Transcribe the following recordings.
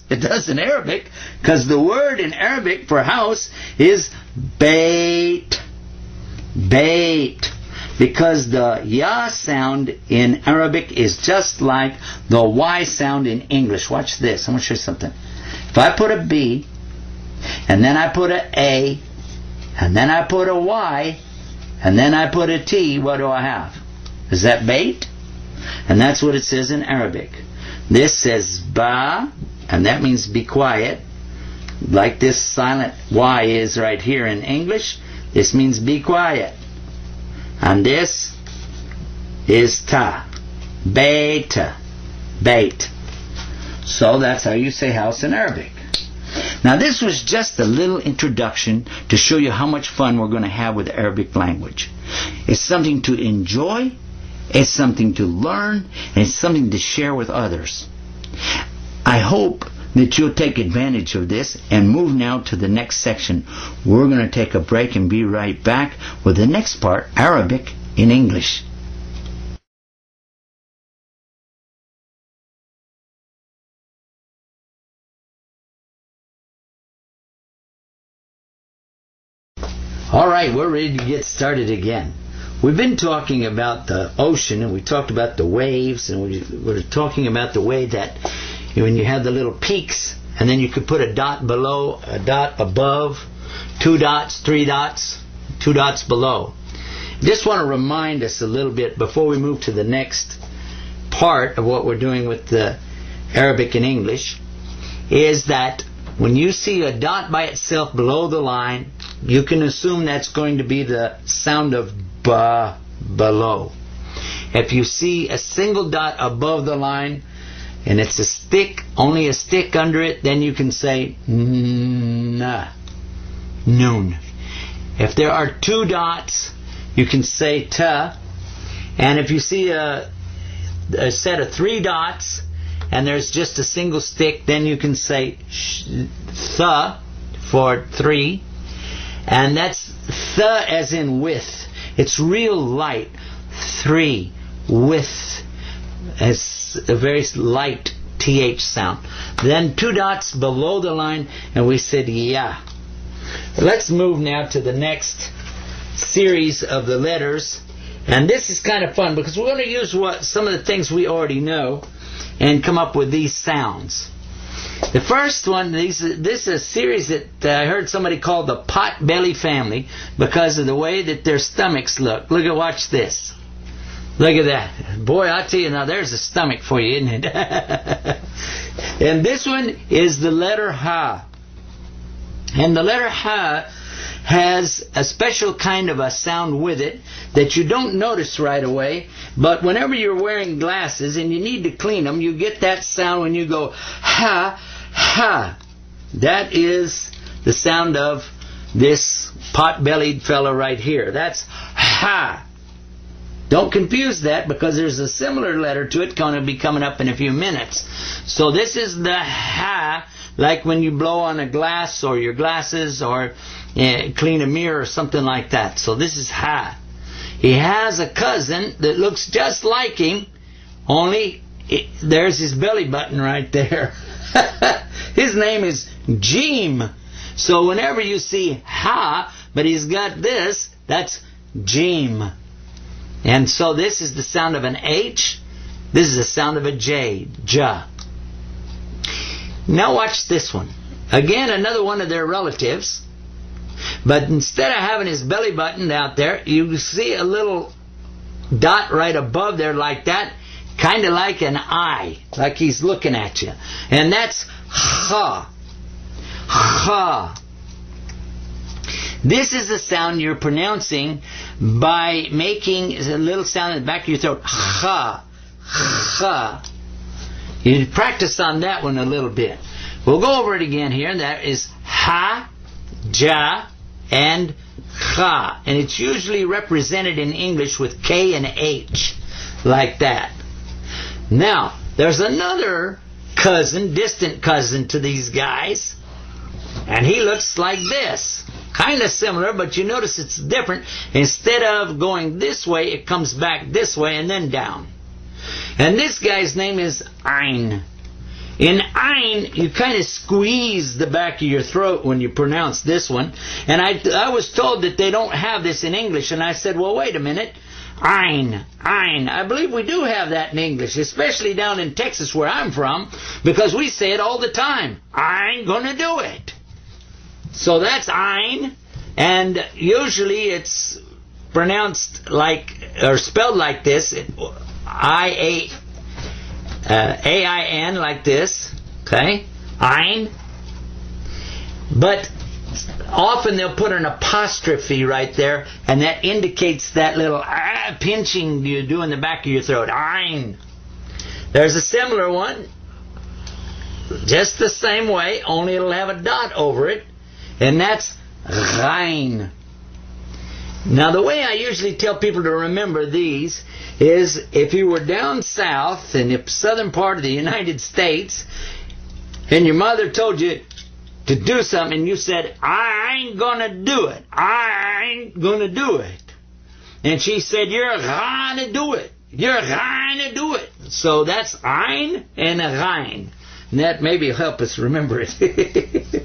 It does in Arabic, because the word in Arabic for house is bait. Bait. Because the ya sound in Arabic is just like the y sound in English. Watch this. I'm going to show you something. If I put a B, and then I put a A, and then I put a Y, and then I put a T, what do I have? Is that bait? And that's what it says in Arabic. This says ba, and that means be quiet, like this silent Y is right here in English. This means be quiet. And this is ta, beta, bait. So that's how you say house in Arabic. Now this was just a little introduction to show you how much fun we're going to have with the Arabic language. It's something to enjoy, it's something to learn, and it's something to share with others. I hope that you'll take advantage of this and move now to the next section. We're going to take a break and be right back with the next part, Arabic in English. All right, we're ready to get started again. We've been talking about the ocean, and we talked about the waves, and we're talking about the way that when you have the little peaks, and then you could put a dot below, a dot above, 2 dots, 3 dots, 2 dots below. Just want to remind us a little bit before we move to the next part of what we're doing with the Arabic and English, is that when you see a dot by itself below the line, you can assume that's going to be the sound of ba below. If you see a single dot above the line, and it's a stick, only a stick under it, then you can say na, noon. If there are 2 dots, you can say ta. And if you see a set of 3 dots, and there's just a single stick, then you can say tha for 3. And that's tha as in with. It's real light. 3, with. As a very light TH sound. Then 2 dots below the line, and we said ya. Let's move now to the next series of the letters. And this is kind of fun because we're going to use some of the things we already know and come up with these sounds. The first one, this is a series that I heard somebody call the pot-belly family because of the way that their stomachs look. Watch this. Look at that. Boy, I tell you, now there's a stomach for you, isn't it? And this one is the letter ha. And the letter ha has a special kind of a sound with it that you don't notice right away, but whenever you're wearing glasses and you need to clean them, you get that sound when you go ha, ha. That is the sound of this pot-bellied fella right here. That's ha. Don't confuse that because there's a similar letter to it going to be coming up in a few minutes. So this is the ha, like when you blow on a glass or your glasses or clean a mirror or something like that. So this is ha. He has a cousin that looks just like him, only there's his belly button right there. His name is Jim. So whenever you see ha, but he's got this, that's Jim. And so this is the sound of an H. This is the sound of a J. Ja. Now watch this one. Again, another one of their relatives. But instead of having his belly button out there, you see a little dot right above there like that. Kind of like an eye. Like he's looking at you. And that's ha. Ha. This is the sound you're pronouncing by making a little sound in the back of your throat. Ha. Ha. You practice on that one a little bit. We'll go over it again here. That is ha, ja, and ha. And it's usually represented in English with K and H. Like that. Now, there's another cousin, distant cousin to these guys. And he looks like this. Kind of similar, but you notice it's different. Instead of going this way, it comes back this way and then down. And this guy's name is Ein. In ein, you kind of squeeze the back of your throat when you pronounce this one. And I was told that they don't have this in English. And I said, well, wait a minute. Ein. I believe we do have that in English, especially down in Texas where I'm from, because we say it all the time. I'm gonna do it. So that's ein. And usually it's pronounced like, or spelled like this. A-I-N, like this, okay, ein, but often they'll put an apostrophe right there, and that indicates that little pinching you do in the back of your throat, ein. There's a similar one, just the same way, only it'll have a dot over it, and that's rein. Now, the way I usually tell people to remember these is if you were down south in the southern part of the United States and your mother told you to do something and you said, I ain't gonna do it. I ain't gonna do it. And she said, you're gonna do it. You're gonna do it. So that's ein and a rein. And that maybe will help us remember it.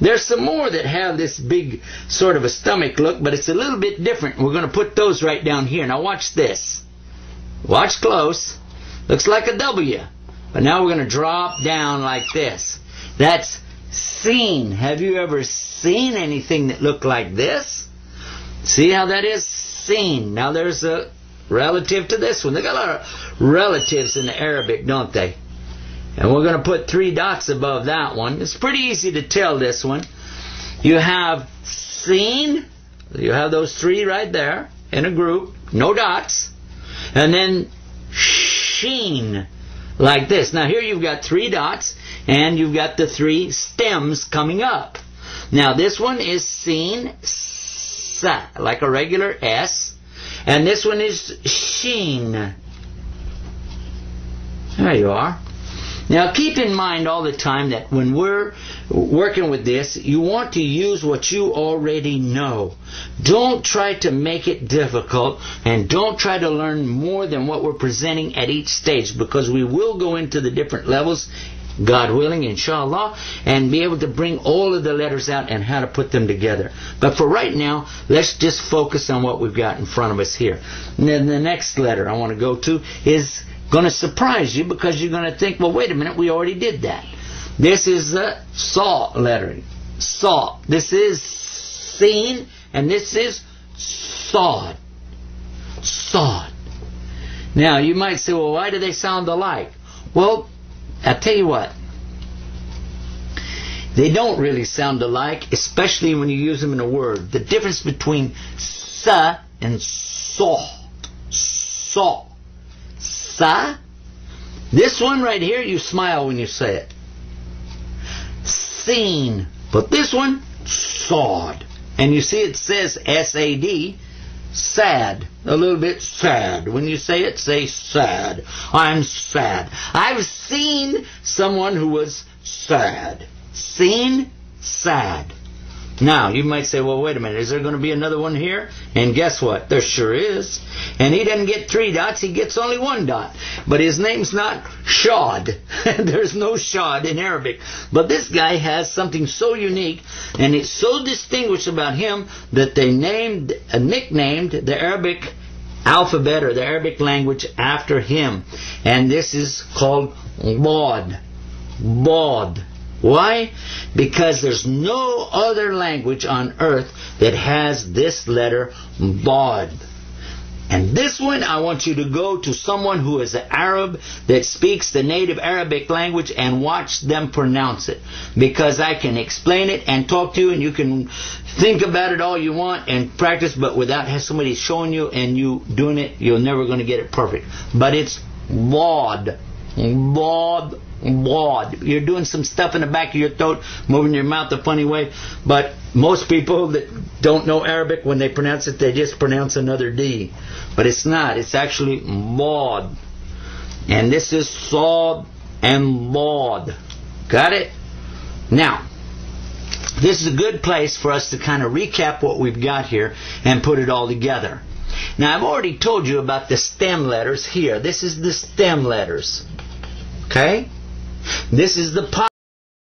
There's some more that have this big sort of a stomach look, but it's a little bit different. We're going to put those right down here. Now watch this. Watch close. Looks like a W. But now we're going to drop down like this. That's seen. Have you ever seen anything that looked like this? See how that is? Seen. Now there's a relative to this one. They got a lot of relatives in the Arabic, don't they? And we're going to put 3 dots above that one. It's pretty easy to tell this one. You have seen. You have those 3 right there in a group. No dots. And then sheen. Like this. Now here you've got 3 dots. And you've got the 3 stems coming up. Now this one is seen. Sa, like a regular S. And this one is sheen. There you are. Now keep in mind all the time that when we're working with this, you want to use what you already know. Don't try to make it difficult, and don't try to learn more than what we're presenting at each stage, because we will go into the different levels, God willing, inshallah, and be able to bring all of the letters out and how to put them together. But for right now, let's just focus on what we've got in front of us here. And then the next letter I want to go to is going to surprise you, because you're going to think, well, wait a minute, we already did that. This is the saw lettering. Saw. This is seen, and this is sawed. Sawed. Now, you might say, well, why do they sound alike? Well, I'll tell you what. They don't really sound alike, especially when you use them in a word. The difference between sa and saw. Saw. Sa. This one right here, you smile when you say it. Seen. But this one, sawed. And you see it says S-A-D, sad. A little bit sad. When you say it, say sad. I'm sad. I've seen someone who was sad. Seen, sad. Now, you might say, well, wait a minute, is there going to be another one here? And guess what? There sure is. And he doesn't get 3 dots, he gets only 1 dot. But his name's not Shad. There's no Shad in Arabic. But this guy has something so unique, and it's so distinguished about him, that they nicknamed the Arabic alphabet, or the Arabic language, after him. And this is called Bod. Bod. Why? Because there's no other language on earth that has this letter, Bod. And this one, I want you to go to someone who is an Arab that speaks the native Arabic language and watch them pronounce it. Because I can explain it and talk to you, and you can think about it all you want and practice, but without somebody showing you and you doing it, you're never going to get it perfect. But it's Bod. Bod. Bod. You're doing some stuff in the back of your throat, moving your mouth a funny way, but most people that don't know Arabic, when they pronounce it, they just pronounce another D. But it's not. It's actually Bod. And this is Sawd and Bod. Got it? Now, this is a good place for us to kind of recap what we've got here and put it all together. Now, I've already told you about the stem letters here. This is the stem letters. Okay? This is the